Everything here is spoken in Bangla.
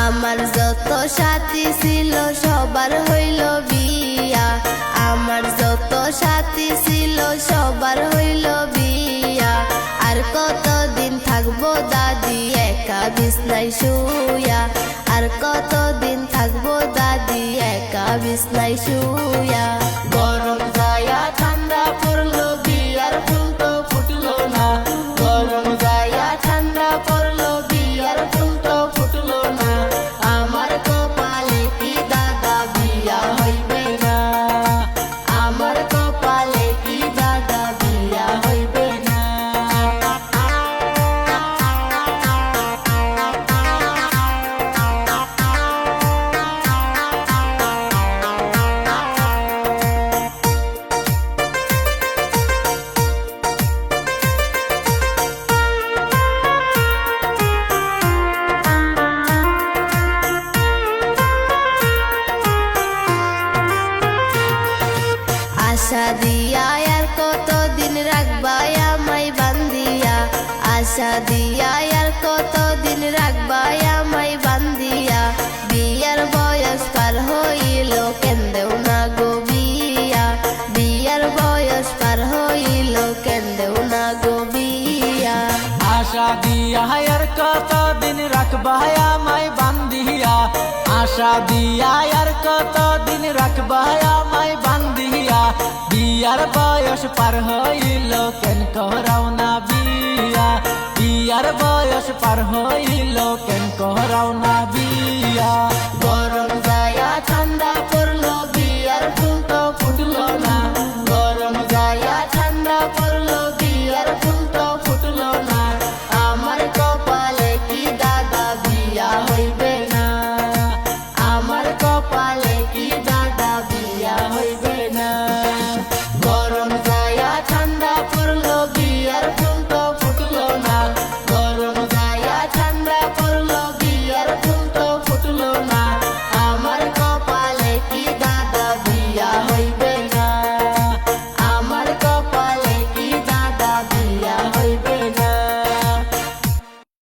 আমার যত সাথী ছিল সবার হইল বিয়া, আমার যত সাথী ছিল সবার হইল বিয়া। আর কতদিন থাকবো দাদি একা বিছনায় শুয়া, আর কতদিন থাকবো দাদি একা বিছনায় শুয়া। গরম যায়া ঠান্ডা পড়লো বিয়ার ফুল তো ফুটলো না, গরম যায়া ঠান্ডা পড়লো বিয়ার ফুল তো ফুটলো না। আমার কপালে কি দাদা বিয়া হইবে না, আমার কপালে কি দাদা বিয়া হইবে না। আশা দিয়া আর কতদিন রাখবা আমায় বান্ধিয়া, আশা দিয়া আর কতদিন রাখবা আমায় বান্ধিয়া। বিয়ার বয়স পার হইল কেন্দেও না গো বিয়া, বিয়ার বয়স পার হইল কেন্দেও না গো বিয়া। আশা দিয়া আর কতদিন রাখবা আমায় বান্ধিয়া, আশা দিয়া আর কতদিন রাখবা আমায় বান্ধিয়া। বিয়ার বয়স পার হইল কেন করাও না বিয়া, বিয়ার বয়স পার হইল কেন করাও না বিয়া। গরম যায়া ঠান্ডা পড়লো বিয়ার ফুল তো ফুটলো না, গরম যায়া ঠান্ডা পড়লো বিয়ার ফুল তো ফুটলো না। আমার কপালে কি দাদা বিয়া হইবে